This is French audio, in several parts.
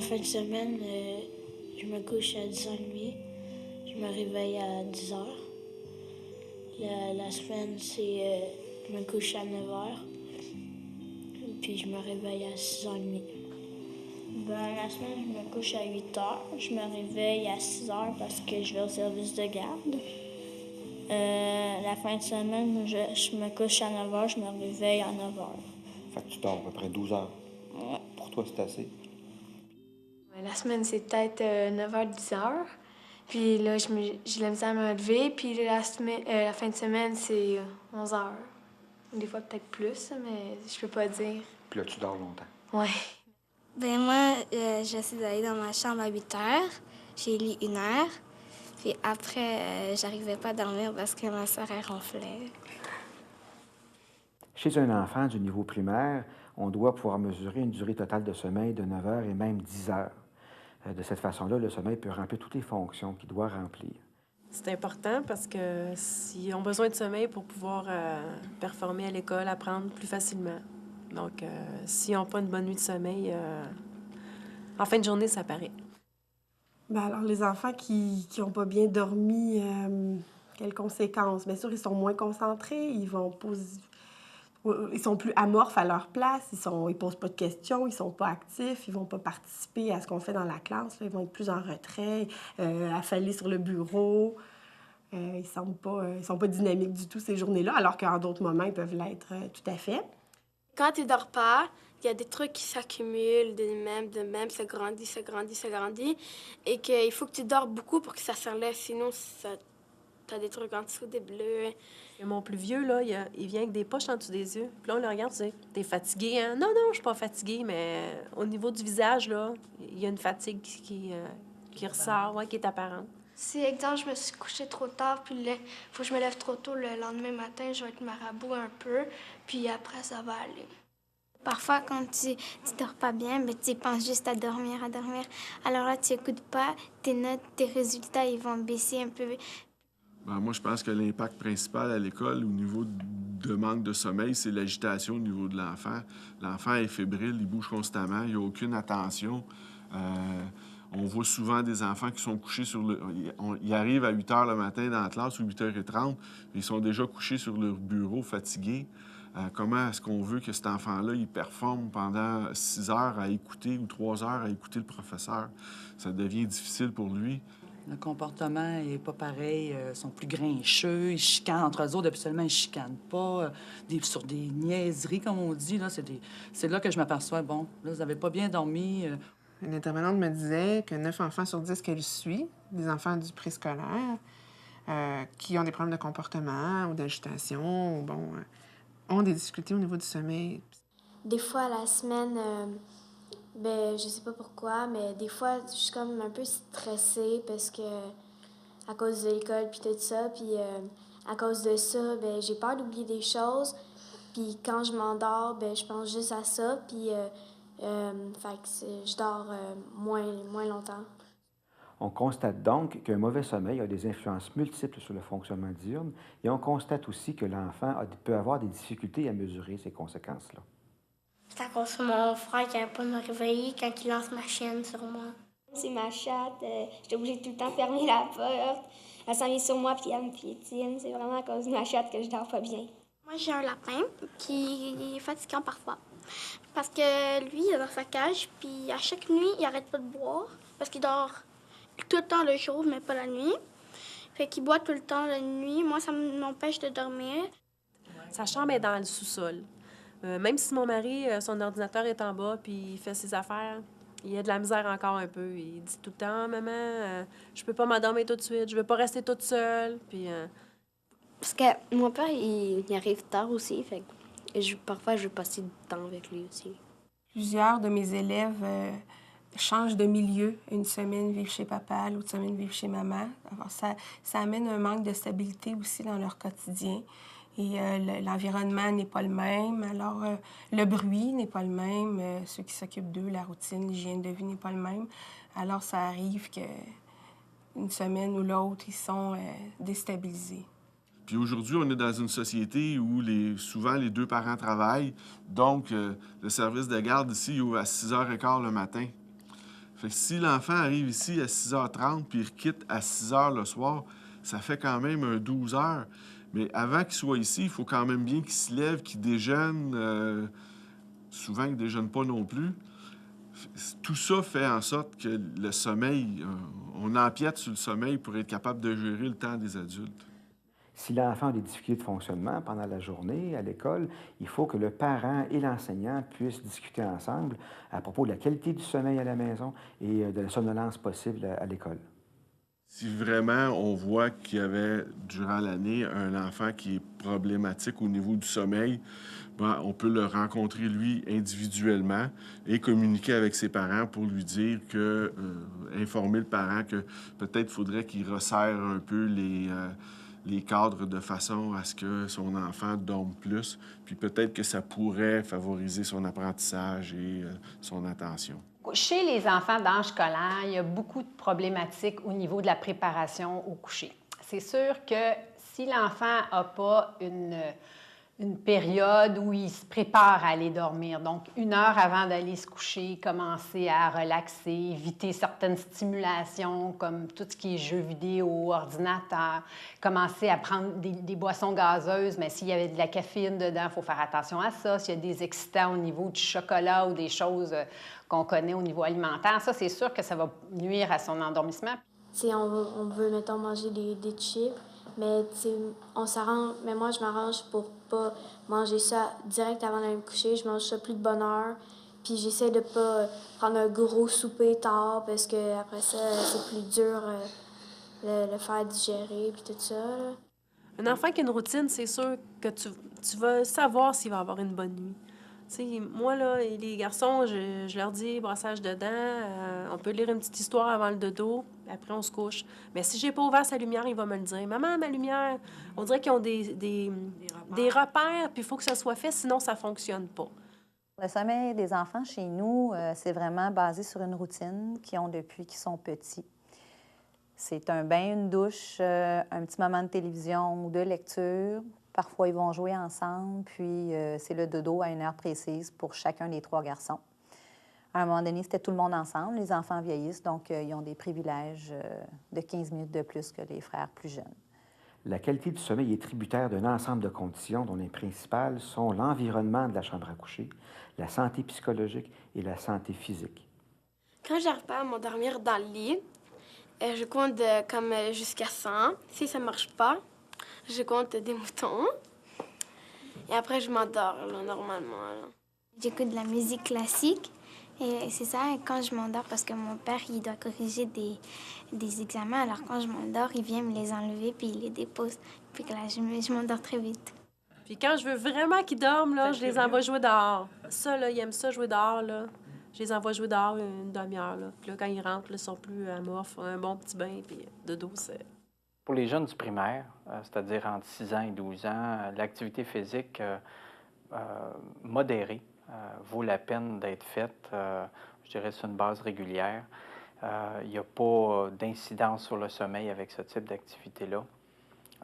fin de semaine, je me couche à 10h30. Je me réveille à 10h. La semaine, c'est je me couche à 9h. Puis je me réveille à 6h30. La semaine, je me couche à 8h. Je me réveille à 6h parce que je vais au service de garde. La fin de semaine, je me couche à 9h, je me réveille à 9h. Fait que tu dors à peu près 12 heures. Ouais. Pour toi, c'est assez? La semaine, c'est peut-être 9h, 10h. Puis là, j'ai la misère à me lever. Puis la fin de semaine, c'est 11h. Des fois, peut-être plus, mais je peux pas dire. Puis là, tu dors longtemps. Ouais. Moi, j'essaie d'aller dans ma chambre à 8h. J'ai lu 1 heure. Puis après, j'arrivais pas à dormir parce que ma soeur, elle ronflait. Chez un enfant du niveau primaire, on doit pouvoir mesurer une durée totale de sommeil de 9 heures et même 10 heures. De cette façon-là, le sommeil peut remplir toutes les fonctions qu'il doit remplir. C'est important parce que s'ils ont besoin de sommeil pour pouvoir performer à l'école, apprendre plus facilement. Donc, s'ils n'ont pas une bonne nuit de sommeil, en fin de journée, ça paraît. Alors, les enfants qui n'ont pas bien dormi, quelles conséquences? Bien sûr, ils sont moins concentrés, ils sont plus amorphes à leur place, ils posent pas de questions, ils sont pas actifs, ils vont pas participer à ce qu'on fait dans la classe, là. Ils vont être plus en retrait, affalés sur le bureau. Ils sont pas dynamiques du tout ces journées-là, alors qu'en d'autres moments, ils peuvent l'être tout à fait. Quand tu dors pas, il y a des trucs qui s'accumulent, de même, ça grandit. Et qu'il faut que tu dors beaucoup pour que ça s'enlève, sinon t'as des trucs en dessous, des bleus. Et mon plus vieux, là, il vient avec des poches en dessous des yeux. Puis là, on le regarde, tu dis, t'es fatigué, hein? Non, je suis pas fatiguée, mais au niveau du visage, là, il y a une fatigue qui ressort, qui est apparente. Si, exemple, je me suis couchée trop tard, puis il faut que je me lève trop tôt le lendemain matin, je vais être marabout un peu, puis après, ça va aller. Parfois, quand tu dors pas bien, ben, tu penses juste à dormir. Alors là, tu écoutes pas, tes notes, tes résultats, ils vont baisser un peu. Moi, je pense que l'impact principal à l'école au niveau de manque de sommeil, c'est l'agitation au niveau de l'enfant. L'enfant est fébrile, il bouge constamment, il n'y a aucune attention. On voit souvent des enfants qui sont couchés sur le... Ils arrivent à 8 h le matin dans la classe ou 8h30, ils sont déjà couchés sur leur bureau, fatigués. Comment est-ce qu'on veut que cet enfant-là, il performe pendant 6 heures à écouter ou 3 heures à écouter le professeur? Ça devient difficile pour lui. Le comportement n'est pas pareil. Ils sont plus grincheux, ils chicanent entre eux autres. Habituellement, ils ne chicanent pas. Sur des niaiseries, comme on dit. C'est là que je m'aperçois, bon, là, vous n'avez pas bien dormi. Une intervenante me disait que 9 enfants sur 10 qu'elle suit, des enfants du préscolaire, qui ont des problèmes de comportement ou d'agitation, ont des difficultés au niveau du sommeil. Des fois, la semaine, je sais pas pourquoi, mais des fois, je suis comme un peu stressée parce que à cause de l'école puis tout ça, puis à cause de ça, j'ai peur d'oublier des choses. Puis quand je m'endors, je pense juste à ça, puis je dors moins longtemps. On constate donc qu'un mauvais sommeil a des influences multiples sur le fonctionnement diurne et on constate aussi que l'enfant peut avoir des difficultés à mesurer ces conséquences-là. C'est à cause de mon frère qui n'arrête pas de me réveiller quand il lance ma chienne sur moi. C'est ma chatte, j'étais obligée de tout le temps fermer la porte. Elle s'en vient sur moi puis elle me piétine. C'est vraiment à cause de ma chatte que je dors pas bien. Moi, j'ai un lapin qui est fatigant parfois. Parce que lui, il est dans sa cage, puis à chaque nuit, il arrête pas de boire. Parce qu'il dort tout le temps le jour, mais pas la nuit. Fait qu'il boit tout le temps la nuit. Moi, ça m'empêche de dormir. Sa chambre est dans le sous-sol. Même si mon mari, son ordinateur est en bas, puis il fait ses affaires, il a de la misère encore un peu. Il dit tout le temps, « Maman, je peux pas m'endormir tout de suite, je veux pas rester toute seule. » Puis, Parce que mon père, il arrive tard aussi, fait que parfois, je veux passer du temps avec lui aussi. Plusieurs de mes élèves changent de milieu. Une semaine vivent chez papa, l'autre semaine vivent chez maman. Alors, ça amène un manque de stabilité aussi dans leur quotidien. Et l'environnement n'est pas le même. Alors, le bruit n'est pas le même. Ceux qui s'occupent d'eux, la routine, l'hygiène de vie n'est pas le même. Alors, ça arrive qu'une semaine ou l'autre, ils sont déstabilisés. Puis aujourd'hui, on est dans une société où souvent les 2 parents travaillent. Donc, le service de garde ici il ouvre à 6h15 le matin. Fait que si l'enfant arrive ici à 6h30 puis il quitte à 6h le soir, ça fait quand même un 12 heures. Mais avant qu'il soit ici, il faut quand même bien qu'il se lève, qu'il déjeune. Souvent, il ne déjeune pas non plus. Tout ça fait en sorte que le sommeil, on empiète sur le sommeil pour être capable de gérer le temps des adultes. Si l'enfant a des difficultés de fonctionnement pendant la journée à l'école, il faut que le parent et l'enseignant puissent discuter ensemble à propos de la qualité du sommeil à la maison et de la somnolence possible à l'école. Si vraiment on voit qu'il y avait, durant l'année, un enfant qui est problématique au niveau du sommeil, ben, on peut le rencontrer, lui, individuellement et communiquer avec ses parents pour lui dire que, informer le parent que peut-être faudrait qu'il resserre un peu les cadres de façon à ce que son enfant dorme plus, puis peut-être que ça pourrait favoriser son apprentissage et son attention. Chez les enfants d'âge scolaire, il y a beaucoup de problématiques au niveau de la préparation au coucher. C'est sûr que si l'enfant n'a pas une période où il se prépare à aller dormir, donc 1 heure avant d'aller se coucher, commencer à relaxer, éviter certaines stimulations comme tout ce qui est jeux vidéo, ordinateur, commencer à prendre des boissons gazeuses, mais s'il y avait de la caféine dedans, il faut faire attention à ça. S'il y a des excitants au niveau du chocolat ou des choses qu'on connaît au niveau alimentaire, ça, c'est sûr que ça va nuire à son endormissement. Si on veut, mettons, manger des chips, mais on s'arrange. Mais moi, je m'arrange pour pas manger ça direct avant d'aller me coucher. Je mange ça plus de bonne heure. Puis j'essaie de pas prendre un gros souper tard parce que après ça, c'est plus dur le faire digérer puis tout ça. Là. Un enfant qui a une routine, c'est sûr que tu vas savoir s'il va avoir une bonne nuit. T'sais, moi, là, les garçons, je leur dis brossage de dents, on peut lire une petite histoire avant le dodo, après on se couche. Mais si j'ai pas ouvert sa lumière, il va me le dire. « Maman, ma lumière! » On dirait qu'ils ont des repères, puis il faut que ça soit fait, sinon ça fonctionne pas. Le sommeil des enfants chez nous, c'est vraiment basé sur une routine qu'ils ont depuis qu'ils sont petits. C'est un bain, une douche, un petit moment de télévision ou de lecture. Parfois, ils vont jouer ensemble, puis c'est le dodo à 1 heure précise pour chacun des 3 garçons. À un moment donné, c'était tout le monde ensemble. Les enfants vieillissent, donc ils ont des privilèges de 15 minutes de plus que les frères plus jeunes. La qualité du sommeil est tributaire d'un ensemble de conditions dont les principales sont l'environnement de la chambre à coucher, la santé psychologique et la santé physique. Quand j'arrive pas à m'endormir dans le lit, je compte comme jusqu'à 100. Si ça marche pas, je compte des moutons. Et après, je m'endors, normalement. Là. J'écoute de la musique classique. Et c'est ça, quand je m'endors, parce que mon père, il doit corriger des examens. Alors, quand je m'endors, il vient me les enlever, puis il les dépose. Puis que là, je m'endors très vite. Puis quand je veux vraiment qu'ils dorment, là, je les envoie jouer dehors. Ça, là, ils aiment ça, jouer dehors, là. Je les envoie jouer dehors 1 demi-heure, là. Puis là, quand ils rentrent, là, ils sont plus amorphes, un bon petit bain, puis dodo, c'est... Pour les jeunes du primaire, c'est-à-dire entre 6 ans et 12 ans, l'activité physique modérée vaut la peine d'être faite, je dirais, sur une base régulière. Il n'y a pas d'incidence sur le sommeil avec ce type d'activité-là.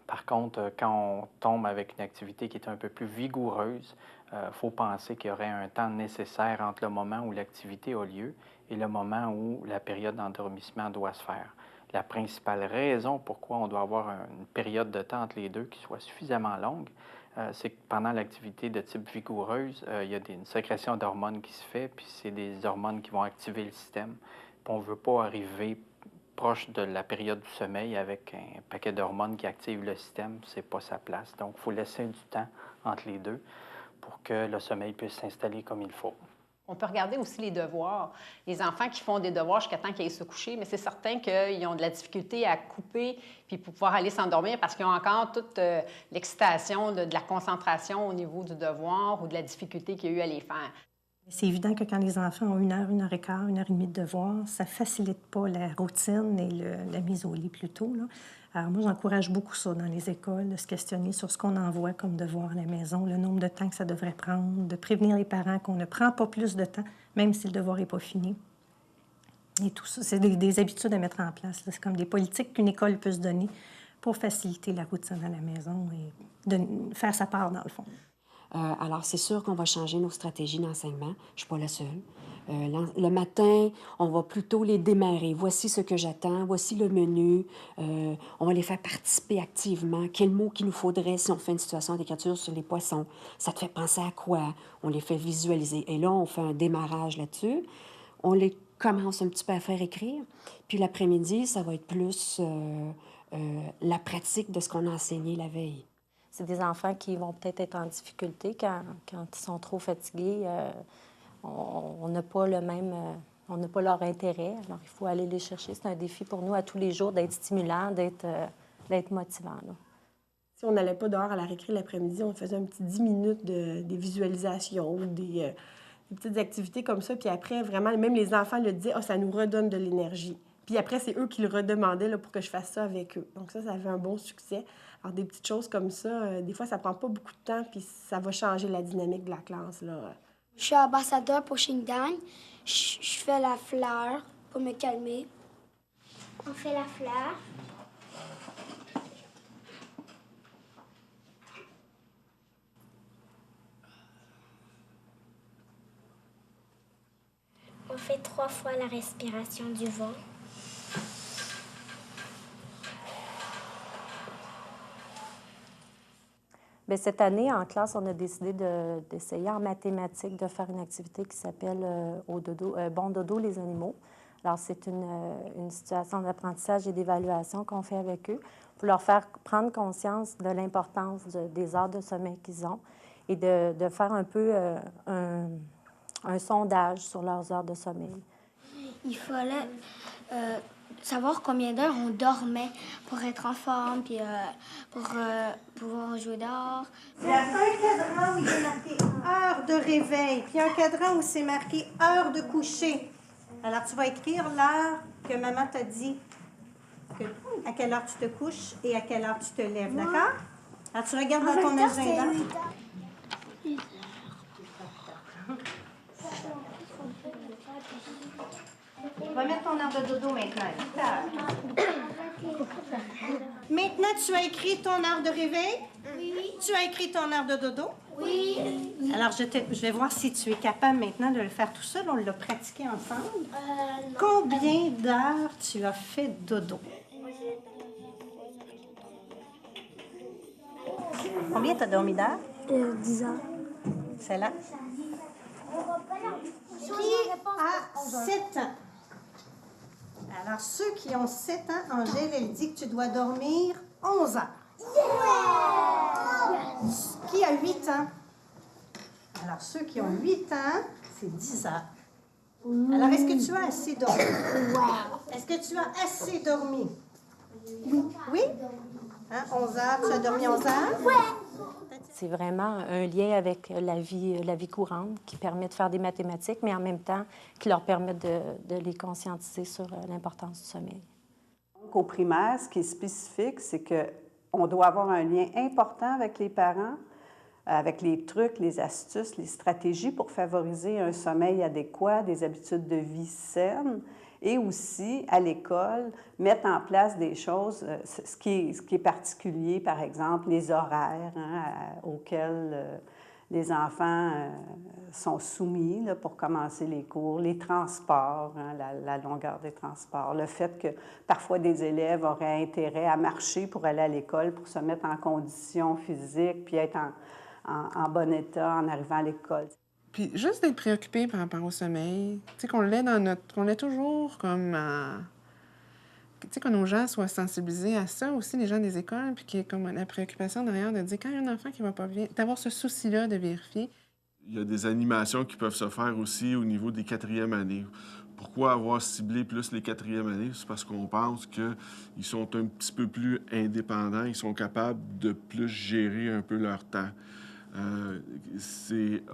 Par contre, quand on tombe avec une activité qui est un peu plus vigoureuse, il faut penser qu'il y aurait un temps nécessaire entre le moment où l'activité a lieu et le moment où la période d'endormissement doit se faire. La principale raison pourquoi on doit avoir une période de temps entre les deux qui soit suffisamment longue, c'est que pendant l'activité de type vigoureuse, il y a une sécrétion d'hormones qui se fait, puis c'est des hormones qui vont activer le système. Puis on ne veut pas arriver proche de la période du sommeil avec un paquet d'hormones qui activent le système, c'est pas sa place. Donc, il faut laisser du temps entre les deux pour que le sommeil puisse s'installer comme il faut. On peut regarder aussi les devoirs. Les enfants qui font des devoirs jusqu'à temps qu'ils aillent se coucher, mais c'est certain qu'ils ont de la difficulté à couper puis pour pouvoir aller s'endormir parce qu'ils ont encore toute l'excitation de la concentration au niveau du devoir ou de la difficulté qu'il y a eu à les faire. C'est évident que quand les enfants ont 1 heure, 1 heure et quart, 1 heure et demie de devoir, ça ne facilite pas la routine et la mise au lit plutôt, là. Alors moi, j'encourage beaucoup ça dans les écoles, de se questionner sur ce qu'on envoie comme devoir à la maison, le nombre de temps que ça devrait prendre, de prévenir les parents qu'on ne prend pas plus de temps, même si le devoir n'est pas fini. Et tout ça, c'est des habitudes à mettre en place. C'est comme des politiques qu'une école peut se donner pour faciliter la routine à la maison et de faire sa part, dans le fond. Alors, c'est sûr qu'on va changer nos stratégies d'enseignement. Je ne suis pas la seule. Le matin, on va plutôt les démarrer. Voici ce que j'attends, voici le menu. On va les faire participer activement. Quel mot qu'il nous faudrait si on fait une situation d'écriture sur les poissons? Ça te fait penser à quoi? On les fait visualiser. Et là, on fait un démarrage là-dessus. On les commence un petit peu à faire écrire. Puis l'après-midi, ça va être plus la pratique de ce qu'on a enseigné la veille. C'est des enfants qui vont peut-être être en difficulté quand ils sont trop fatigués. On n'a pas le même... on n'a pas leur intérêt. Alors, il faut aller les chercher. C'est un défi pour nous à tous les jours d'être stimulant, d'être motivant. Là. Si on n'allait pas dehors à la récré l'après-midi, on faisait un petit 10 minutes des visualisations ou des petites activités comme ça. Puis après, vraiment, même les enfants le disaient, « Ah, ça nous redonne de l'énergie. » Puis après, c'est eux qui le redemandaient là, pour que je fasse ça avec eux. Donc ça avait un bon succès. Alors, des petites choses comme ça, des fois, ça prend pas beaucoup de temps, puis ça va changer la dynamique de la classe, là. Je suis ambassadeur pour Xingdang. Je fais la fleur pour me calmer. On fait la fleur. On fait 3 fois la respiration du vent. Bien, cette année, en classe, on a décidé d'essayer en mathématiques de faire une activité qui s'appelle Bon dodo, les animaux. Alors, c'est une situation d'apprentissage et d'évaluation qu'on fait avec eux pour leur faire prendre conscience de l'importance des heures de sommeil qu'ils ont et de faire un peu un sondage sur leurs heures de sommeil. Il fallait savoir combien d'heures on dormait pour être en forme, puis pour pouvoir jouer dehors. Il y a un cadran où il est marqué heure de réveil, puis un cadran où c'est marqué heure de coucher. Alors, tu vas écrire l'heure que maman t'a dit, à quelle heure tu te couches et à quelle heure tu te lèves, d'accord? Alors, tu regardes dans ton agenda. On va mettre ton heure de dodo maintenant. Maintenant, tu as écrit ton heure de réveil? Oui. Tu as écrit ton heure de dodo? Oui. Alors, je vais voir si tu es capable maintenant de le faire tout seul. On l'a pratiqué ensemble. Non. Combien d'heures tu as fait dodo? Combien tu as dormi d'heures? 10 heures. C'est là. Qui a 7 ans? Alors, ceux qui ont 7 ans, Angèle, elle dit que tu dois dormir 11 heures. Qui a 8 ans? Alors, ceux qui ont 8 ans, c'est 10 heures. Alors, est-ce que tu as assez dormi? Est-ce que tu as assez dormi? Oui? Hein, 11 heures, tu as dormi 11 heures? Oui. C'est vraiment un lien avec la vie courante qui permet de faire des mathématiques, mais en même temps qui leur permet de les conscientiser sur l'importance du sommeil. Donc, au primaire, ce qui est spécifique, c'est qu'on doit avoir un lien important avec les parents, avec les trucs, les astuces, les stratégies pour favoriser un sommeil adéquat, des habitudes de vie saines, et aussi, à l'école, mettre en place des choses, ce qui est particulier, par exemple, les horaires auxquels les enfants sont soumis là, pour commencer les cours, les transports, la longueur des transports, le fait que parfois des élèves auraient intérêt à marcher pour aller à l'école, pour se mettre en condition physique, puis être en bon état en arrivant à l'école. Puis juste d'être préoccupé par rapport au sommeil, tu sais, qu'on l'ait toujours comme... tu sais, que nos gens soient sensibilisés à ça aussi, les gens des écoles, puis qu'il y ait comme la préoccupation derrière de dire quand il y a un enfant qui va pas bien, d'avoir ce souci-là de vérifier. Il y a des animations qui peuvent se faire aussi au niveau des 4e années. Pourquoi avoir ciblé plus les 4e années? C'est parce qu'on pense qu'ils sont un petit peu plus indépendants, ils sont capables de plus gérer un peu leur temps.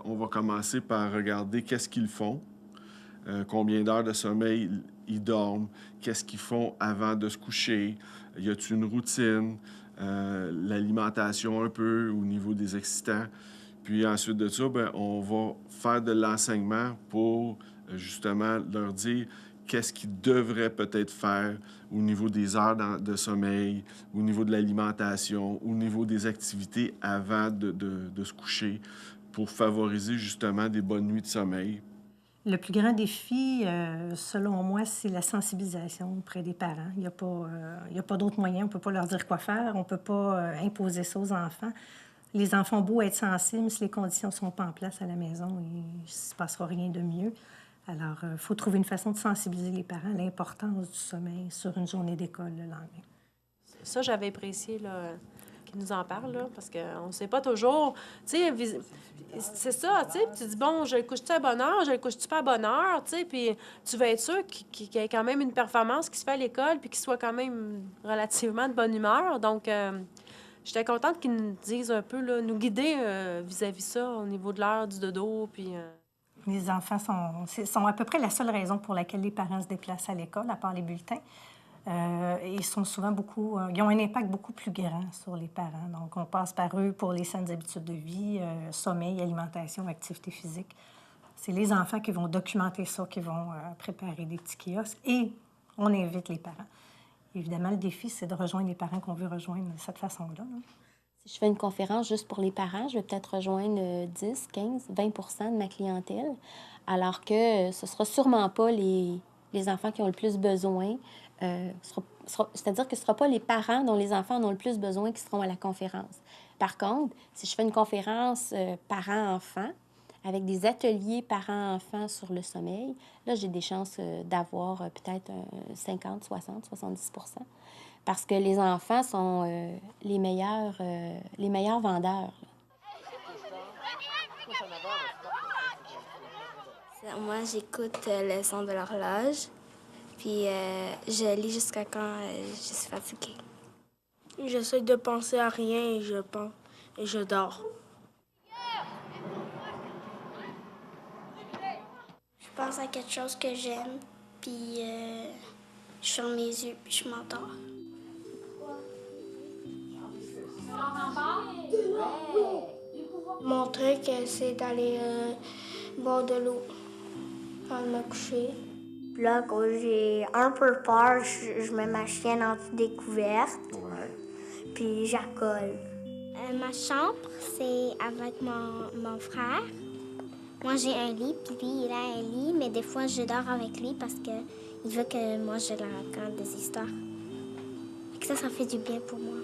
On va commencer par regarder qu'est-ce qu'ils font, combien d'heures de sommeil ils dorment, qu'est-ce qu'ils font avant de se coucher, y a-t-il une routine, l'alimentation un peu au niveau des excitants. Puis ensuite de ça, bien, on va faire de l'enseignement pour justement leur dire qu'est-ce qu'ils devraient peut-être faire au niveau des heures de sommeil, au niveau de l'alimentation, au niveau des activités avant de se coucher pour favoriser justement des bonnes nuits de sommeil. Le plus grand défi, selon moi, c'est la sensibilisation auprès des parents. Il n'y a pas d'autre moyen. On ne peut pas leur dire quoi faire. On ne peut pas imposer ça aux enfants. Les enfants ont beau être sensibles, si les conditions ne sont pas en place à la maison, il ne se passera rien de mieux. Alors, il faut trouver une façon de sensibiliser les parents à l'importance du sommeil sur une journée d'école le lendemain. Ça, j'avais apprécié là, qu'il nous en parle, là, parce qu'on ne sait pas toujours. Tu sais, c'est ça, tu sais. Tu dis, bon, je le couche-tu à bonne heure, je le couche-tu pas à bonne heure, tu sais. Puis tu veux être sûr qu'il y ait quand même une performance qui se fait à l'école, puis qu'il soit quand même relativement de bonne humeur. Donc, j'étais contente qu'ils nous disent un peu, là, nous guider vis-à-vis ça, au niveau de l'heure du dodo, puis... Les enfants sont à peu près la seule raison pour laquelle les parents se déplacent à l'école, à part les bulletins. Ils sont souvent ils ont un impact beaucoup plus grand sur les parents. Donc, on passe par eux pour les saines habitudes de vie, sommeil, alimentation, activité physique. C'est les enfants qui vont documenter ça, qui vont préparer des petits kiosques et on invite les parents. Évidemment, le défi, c'est de rejoindre les parents qu'on veut rejoindre de cette façon-là. Là. Si je fais une conférence juste pour les parents, je vais peut-être rejoindre 10, 15, 20 de ma clientèle, alors que ce ne sera sûrement pas les enfants qui ont le plus besoin. C'est-à-dire que ce ne sera pas les parents dont les enfants en ont le plus besoin qui seront à la conférence. Par contre, si je fais une conférence parents-enfants, avec des ateliers parents-enfants sur le sommeil, là, j'ai des chances d'avoir peut-être 50, 60, 70 parce que les enfants sont les meilleurs vendeurs. Moi, j'écoute le son de l'horloge, puis je lis jusqu'à quand je suis fatiguée. J'essaie de penser à rien et je dors. Je pense à quelque chose que j'aime, puis je ferme mes yeux, puis je m'endors. Mon truc, c'est d'aller boire de l'eau avant de me coucher. Puis là, quand j'ai un peu peur, je mets ma chienne en découverte. Puis j'accole. Ma chambre, c'est avec mon frère. Moi, j'ai un lit, puis lui, il a un lit, mais des fois, je dors avec lui parce qu'il veut que moi, je lui raconte des histoires. Et que ça fait du bien pour moi.